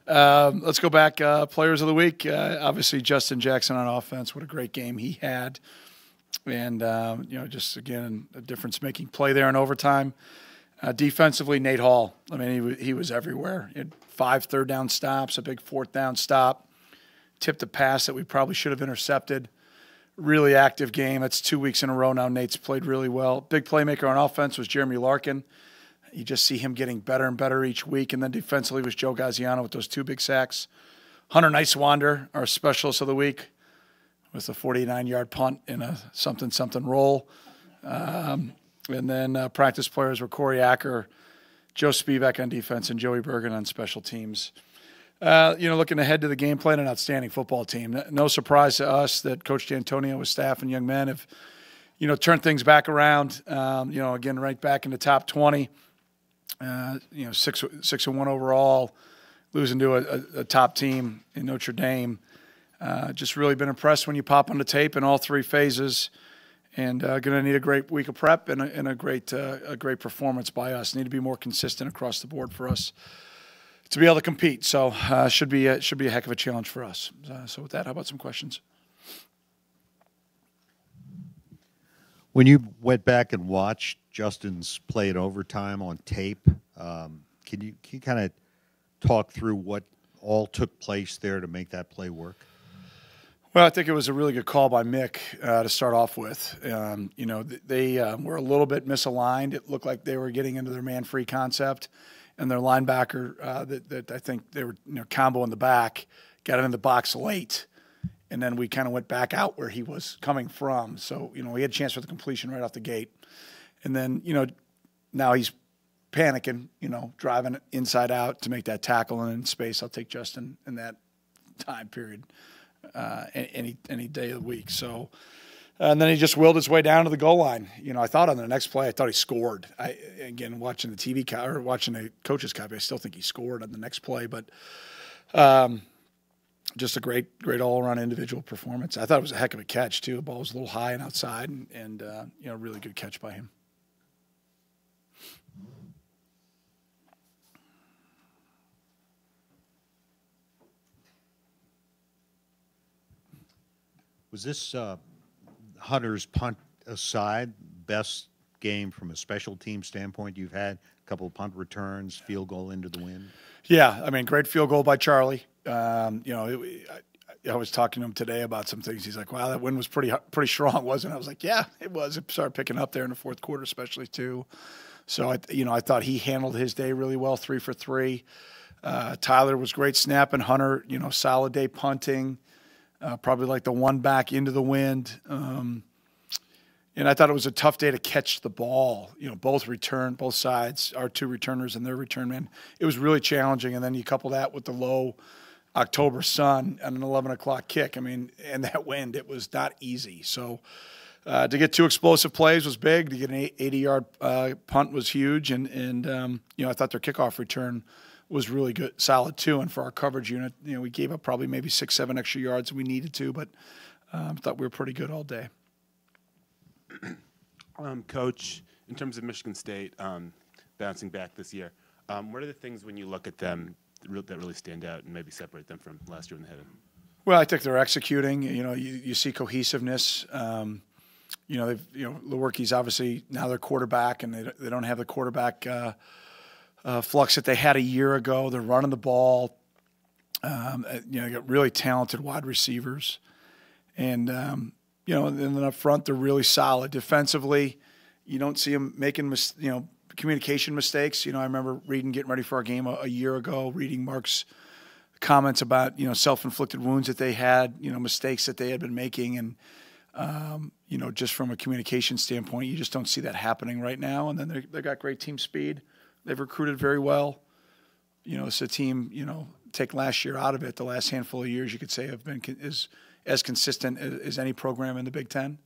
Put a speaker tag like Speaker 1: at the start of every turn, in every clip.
Speaker 1: Let's go back. Players of the week. Obviously, Justin Jackson on offense. What a great game he had. And, just, again, a difference-making play there in overtime. Defensively, Nate Hall. I mean, he was everywhere. He had 5 third-down stops, a big fourth-down stop, tipped a pass that we probably should have intercepted. Really active game. That's 2 weeks in a row now. Nate's played really well. Big playmaker on offense was Jeremy Larkin. You just see him getting better and better each week. And then defensively was Joe Gaziano with those 2 big sacks. Hunter Nicewander, our specialist of the week, with a 49-yard punt in a something roll. And then practice players were Corey Acker, Joe Spivak on defense, and Joey Bergen on special teams. Looking ahead to the game plan, an outstanding football team. No surprise to us that Coach D'Antonio with staff and young men have, turned things back around. Again, right back in the top 20. 6-1 overall, losing to a top team in Notre Dame. Just really been impressed when you pop on the tape in all 3 phases, and going to need a great week of prep and a great performance by us. Need to be more consistent across the board for us to be able to compete. So should be a heck of a challenge for us. So with that, how about some questions?
Speaker 2: When you went back and watched Justin's play in overtime on tape, can you kind of talk through what all took place there to make that play work?
Speaker 1: Well, I think it was a really good call by Mick to start off with. They were a little bit misaligned. It looked like they were getting into their man-free concept, and their linebacker that I think they were combo in the back got him in the box late, and then we kind of went back out where he was coming from. So we had a chance for the completion right off the gate, and then now he's panicking, driving inside out to make that tackle, and in space I'll take Justin in that time period any day of the week. So. And then he just willed his way down to the goal line. I thought on the next play, I thought he scored. Again, watching the TV or watching the coach's copy, I still think he scored on the next play. But just a great all-around individual performance. I thought it was a heck of a catch, too. The ball was a little high and outside, and really good catch by him.
Speaker 2: Was this Hunter's punt aside, best game from a special team standpoint you've had? A couple of punt returns, field goal into the wind.
Speaker 1: Yeah, great field goal by Charlie. I was talking to him today about some things. He's like, "Wow, that wind was pretty strong, wasn't it?" I was like, "Yeah, it was. It started picking up there in the fourth quarter, especially too." So I thought he handled his day really well, 3 for 3. Tyler was great snapping. Hunter, solid day punting. Probably like the one back into the wind. And I thought it was a tough day to catch the ball. Both sides, our 2 returners and their return man. It was really challenging. And then you couple that with the low October sun and an 11 o'clock kick. and that wind, it was not easy. So to get 2 explosive plays was big. To get an 80-yard punt was huge. And I thought their kickoff return was really good, solid too. And for our coverage unit, we gave up probably maybe 6-7 extra yards we needed to, but thought we were pretty good all day.
Speaker 3: Coach, in terms of Michigan State bouncing back this year, what are the things when you look at them that really stand out and maybe separate them from last year when they had it?
Speaker 1: Well, I think they're executing. You see cohesiveness. Lewerke's obviously now their quarterback, and they don't have the quarterback flux that they had a year ago. They're running the ball. They got really talented wide receivers, and and then up front they're really solid defensively. You don't see them making communication mistakes. I remember getting ready for our game a year ago, reading Mark's comments about self-inflicted wounds that they had, mistakes that they had been making, and just from a communication standpoint, you just don't see that happening right now. And then they got great team speed. They've recruited very well. It's a team, take last year out of it, the last handful of years you could say have been as consistent as any program in the Big Ten.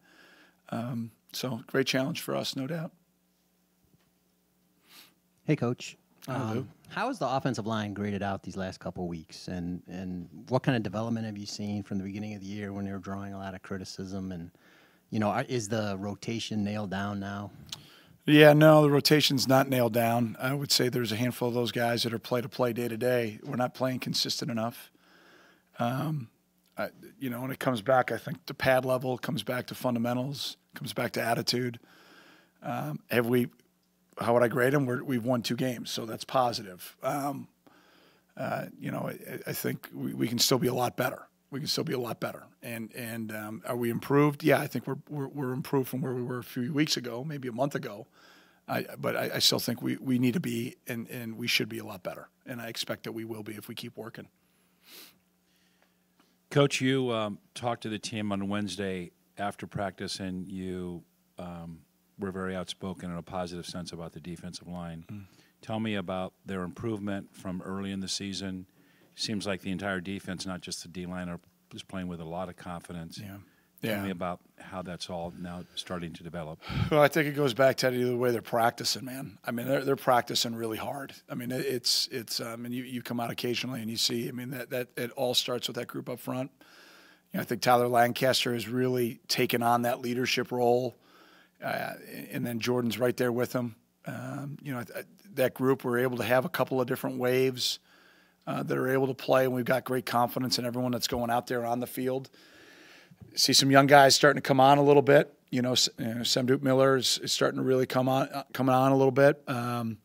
Speaker 1: So great challenge for us, no doubt.
Speaker 4: Hey, Coach. How has the offensive line graded out these last couple of weeks? And what kind of development have you seen from the beginning of the year when they were drawing a lot of criticism? And, is the rotation nailed down now?
Speaker 1: Yeah, no, the rotation's not nailed down. I would say there's a handful of those guys that are play-to-play day-to-day. We're not playing consistent enough. When it comes back, I think to pad level, comes back to fundamentals, comes back to attitude. How would I grade them? We've won 2 games, so that's positive. I think we can still be a lot better. We can still be a lot better. And are we improved? Yeah, I think we're improved from where we were a few weeks ago, maybe a month ago. But I still think we need to be, and we should be a lot better. And I expect that we will be if we keep working.
Speaker 5: Coach, you talked to the team on Wednesday after practice, and you were very outspoken in a positive sense about the defensive line. Tell me about their improvement from early in the season. Seems like the entire defense, not just the D-line, is playing with a lot of confidence.
Speaker 1: Yeah.
Speaker 5: Tell me about how that's all now starting to develop.
Speaker 1: Well, I think it goes back to the way they're practicing, man. I mean, they're practicing really hard. I mean, it's. And you come out occasionally and you see. I mean, that it all starts with that group up front. I think Tyler Lancaster has really taken on that leadership role, and then Jordan's right there with him. That group, we're able to have a couple of different waves that are able to play, and we've got great confidence in everyone that's going out there on the field. See some young guys starting to come on a little bit. Sam Duke Miller is starting to really coming on a little bit. I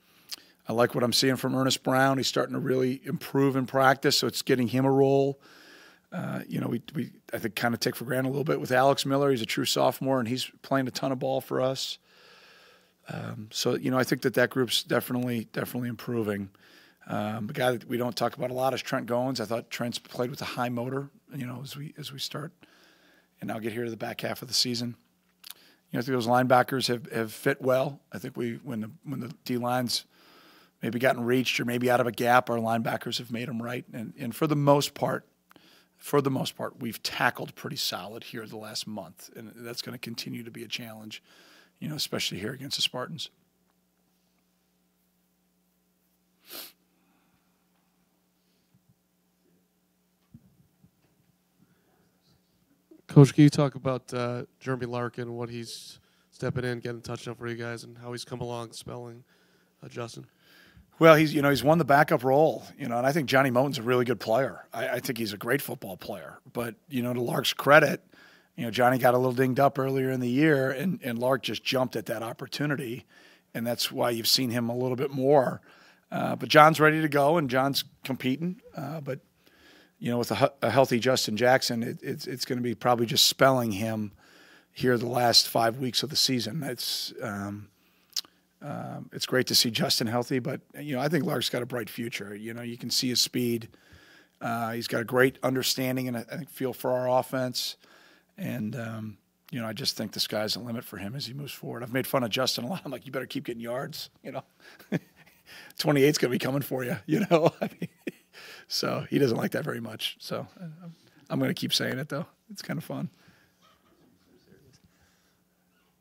Speaker 1: like what I'm seeing from Ernest Brown. He's starting to really improve in practice, so it's getting him a role. We I think kind of take for granted a little bit with Alex Miller. He's a true sophomore, and he's playing a ton of ball for us. I think that group's definitely improving. The guy that we don't talk about a lot is Trent Goins. I thought Trent's played with a high motor, as we start and now get here to the back half of the season. I think those linebackers have fit well. I think when the D-line's maybe gotten reached or maybe out of a gap, our linebackers have made them right. And for the most part, we've tackled pretty solid here the last month, and that's going to continue to be a challenge, especially here against the Spartans.
Speaker 6: Coach, can you talk about Jeremy Larkin, what he's stepping in, getting a touchdown for you guys, and how he's come along spelling Justin?
Speaker 1: Well, he's won the backup role, and I think Johnny Moten's a really good player. I think he's a great football player. But, to Lark's credit, Johnny got a little dinged up earlier in the year, and Lark just jumped at that opportunity, and that's why you've seen him a little bit more. But John's ready to go, and John's competing. But with a healthy Justin Jackson, it's going to be probably just spelling him here the last 5 weeks of the season. It's great to see Justin healthy, but I think Lark's got a bright future. You can see his speed. He's got a great understanding and I think feel for our offense, and I just think the sky's the limit for him as he moves forward. I've made fun of Justin a lot. I'm like, you better keep getting yards. 28's going to be coming for you. So he doesn't like that very much. So I'm going to keep saying it, though. It's kind of fun.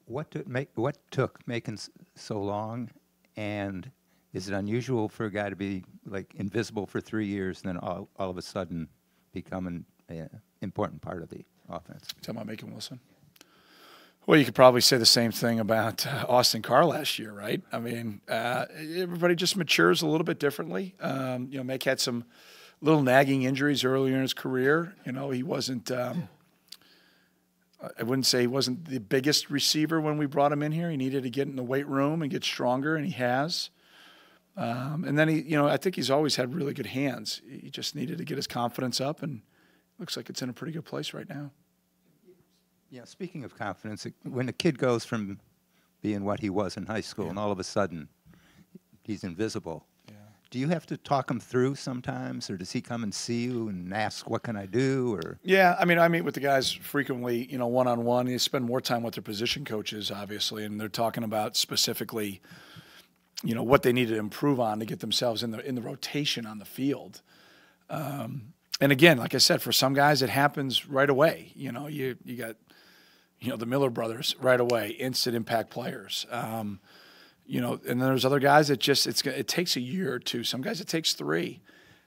Speaker 7: What took making so long, and is it unusual for a guy to be like invisible for 3 years and then all of a sudden become an important part of the offense?
Speaker 1: You talking about Macon Wilson? Well, you could probably say the same thing about Austin Carr last year, right? I mean, everybody just matures a little bit differently. Make had some little nagging injuries earlier in his career. He wasn't. I wouldn't say he wasn't the biggest receiver when we brought him in here. He needed to get in the weight room and get stronger, and he has. And then I think he's always had really good hands. He just needed to get his confidence up, and looks like it's in a pretty good place right now.
Speaker 7: Yeah, speaking of confidence, when a kid goes from being what he was in high school and all of a sudden he's invisible, do you have to talk him through sometimes, or does he come and see you and ask, what can I do? Or
Speaker 1: Yeah, I mean, I meet with the guys frequently, one-on-one. They spend more time with their position coaches, obviously, and they're talking about specifically, what they need to improve on to get themselves in the rotation on the field. And again, like I said, for some guys, it happens right away. You got the Miller brothers right away, instant impact players. And then there's other guys that it takes a year or two. Some guys it takes 3.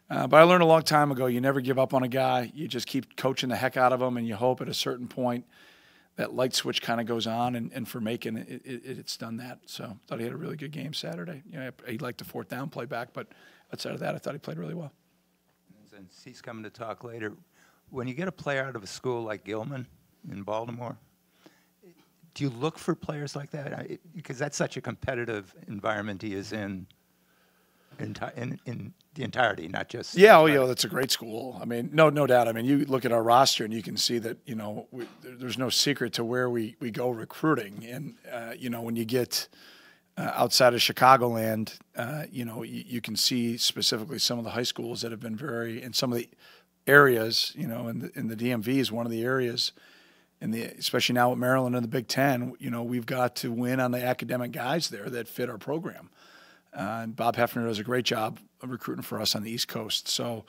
Speaker 1: But I learned a long time ago, you never give up on a guy. You just keep coaching the heck out of him, and you hope at a certain point that light switch kind of goes on, and for Macon, it's done that. So thought he had a really good game Saturday. You know, he liked the fourth down play back, but outside of that, I thought he played really well.
Speaker 7: Since he's coming to talk later, when you get a player out of a school like Gilman in Baltimore, do you look for players like that? Because that's such a competitive environment he is in the entirety, not just.
Speaker 1: Yeah, that's a great school. I mean, no doubt. I mean, you look at our roster and you can see that, you know, there's no secret to where we go recruiting. And, you know, when you get outside of Chicagoland, you know, you can see specifically some of the high schools that have been in some of the areas, you know, in the DMV is one of the areas, especially now with Maryland and the Big Ten, you know, we've got to win on the academic guys there that fit our program. And Bob Hefner does a great job of recruiting for us on the East Coast. So,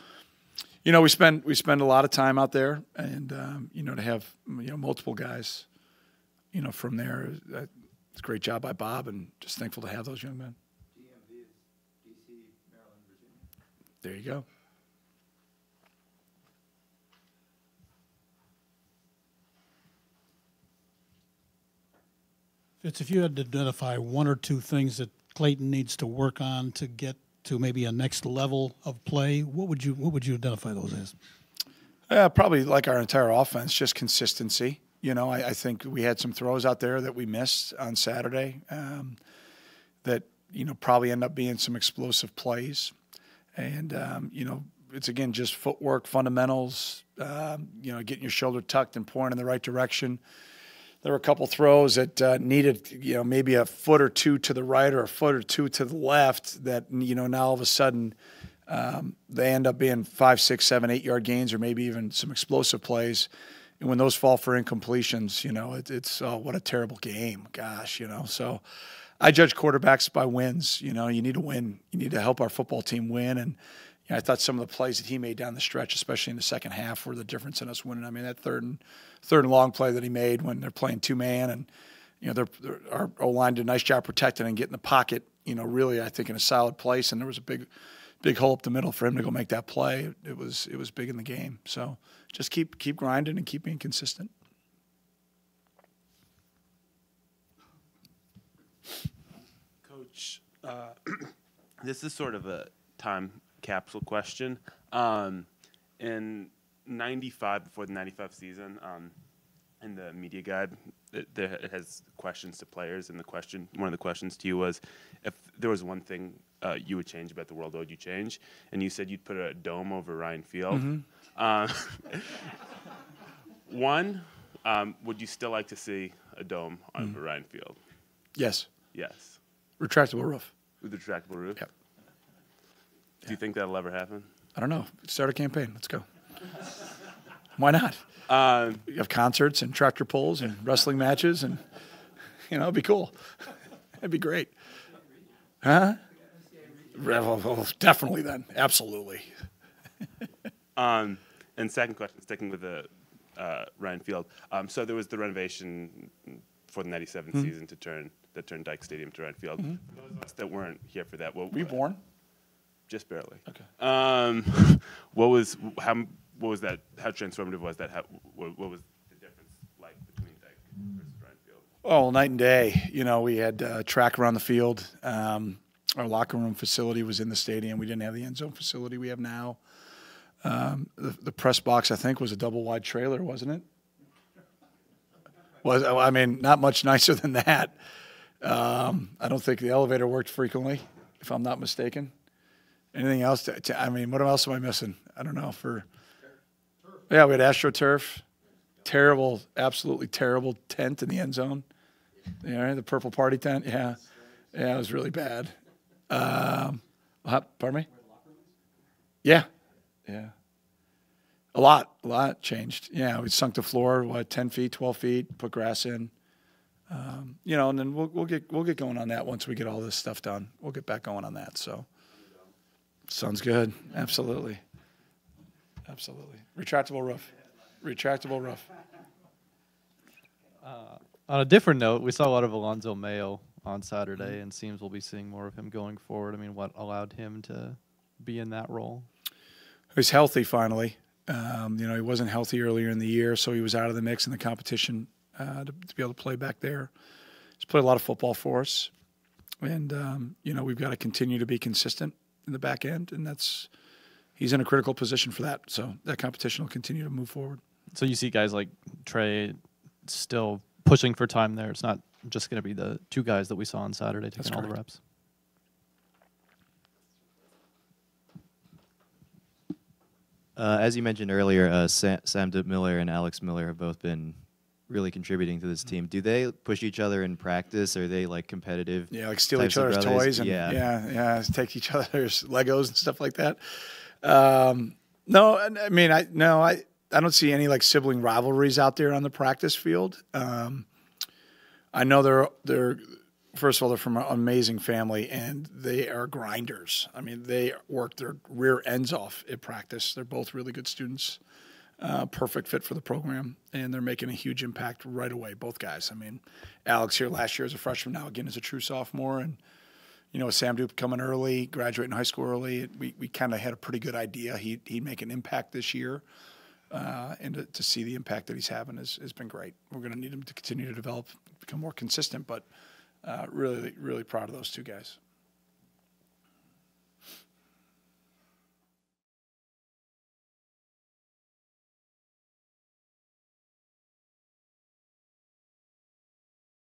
Speaker 1: you know, we spend a lot of time out there, and you know, to have, you know, multiple guys, you know, from there, it's a great job by Bob, and just thankful to have those young men.
Speaker 7: DMV is DC, Maryland, Virginia.
Speaker 1: There you go.
Speaker 8: Fitz, if you had to identify one or two things that Clayton needs to work on to get to maybe a next level of play, what would you identify those as?
Speaker 1: Probably like our entire offense, just consistency. You know, I think we had some throws out there that we missed on Saturday that, you know, probably end up being some explosive plays. And, you know, it's, again, just footwork, fundamentals, you know, getting your shoulder tucked and pointing in the right direction. There were a couple throws that needed, you know, maybe a foot or two to the right or a foot or two to the left that, you know, now all of a sudden they end up being 5, 6, 7, 8 yard gains or maybe even some explosive plays. And when those fall for incompletions, you know, it's what a terrible game. Gosh, you know. So I judge quarterbacks by wins. You know, you need to win. You need to help our football team win. And you know, I thought some of the plays that he made down the stretch, especially in the second half, were the difference in us winning. I mean, that third and long play that he made when they're playing two-man, and you know, our O-line did a nice job protecting and getting the pocket, you know, really, I think, in a solid place. And there was a big hole up the middle for him to go make that play. It was big in the game. So just keep grinding and keep being consistent.
Speaker 3: Coach, this is sort of a time capsule question. In 95, before the 95 season, in the media guide, it has questions to players, and one of the questions to you was, if there was one thing you would change about the world, what would you change? And you said you'd put a dome over Ryan Field. Mm-hmm. Would you still like to see a dome over Ryan Field?
Speaker 1: Yes.
Speaker 3: Yes.
Speaker 1: Retractable roof.
Speaker 3: With a retractable roof?
Speaker 1: Yep.
Speaker 3: Do you think that'll ever happen?
Speaker 1: I don't know. Start a campaign. Let's go. Why not? You have concerts and tractor pulls and wrestling matches, and, you know, it'd be cool. It'd be great. Huh? Well, definitely then. Absolutely.
Speaker 3: And second question, sticking with the Ryan Field. So there was the renovation for the 97 season that turned Dyke Stadium to Ryan Field. For those of us that weren't here for that,
Speaker 1: Were you born?
Speaker 3: Just barely.
Speaker 1: Okay.
Speaker 3: What was that? How transformative was that? What was the difference like between Dyke versus Ryan Field?
Speaker 1: Oh, night and day. You know, we had track around the field. Our locker room facility was in the stadium. We didn't have the end zone facility we have now. The press box, I think, was a double wide trailer, wasn't it? I mean, not much nicer than that. I don't think the elevator worked frequently, if I'm not mistaken. Anything else? I mean, what else am I missing? I don't know. Yeah, we had AstroTurf. Terrible, absolutely terrible tent in the end zone. Yeah, the purple party tent. Yeah, it was really bad. Pardon me? Yeah. A lot changed. Yeah, we sunk the floor, 10 feet, 12 feet, put grass in. You know, and then we'll get going on that once we get all this stuff done. We'll get back going on that. So, sounds good. Absolutely. Retractable roof.
Speaker 9: On a different note, we saw a lot of Alonzo Mayo on Saturday, and seems we'll be seeing more of him going forward. I mean, what allowed him to be in that role?
Speaker 1: He's healthy finally. You know, he wasn't healthy earlier in the year, so he was out of the mix in the competition to be able to play back there. He's played a lot of football for us, and we've got to continue to be consistent in the back end, and he's in a critical position for that. So that competition will continue to move forward.
Speaker 9: So you see guys like Trey still pushing for time there. It's not just going to be the two guys that we saw on Saturday taking all the reps.
Speaker 10: As you mentioned earlier, Sam Miller and Alex Miller have both been really contributing to this team. Do they push each other in practice? Are they like competitive?
Speaker 1: Yeah, like steal each other's toys and take each other's Legos and stuff like that. No, I mean, I don't see any like sibling rivalries out there on the practice field. I know they're first of all, they're from an amazing family, and they are grinders. I mean, they work their rear ends off at practice. They're both really good students, perfect fit for the program, and they're making a huge impact right away, both guys. I mean, Alex here last year as a freshman, now again as a true sophomore, and Sam Dupe coming early, graduating high school early. We kind of had a pretty good idea he'd make an impact this year, and to see the impact that he's having has been great. We're going to need him to continue to develop, become more consistent, but really, really proud of those two guys.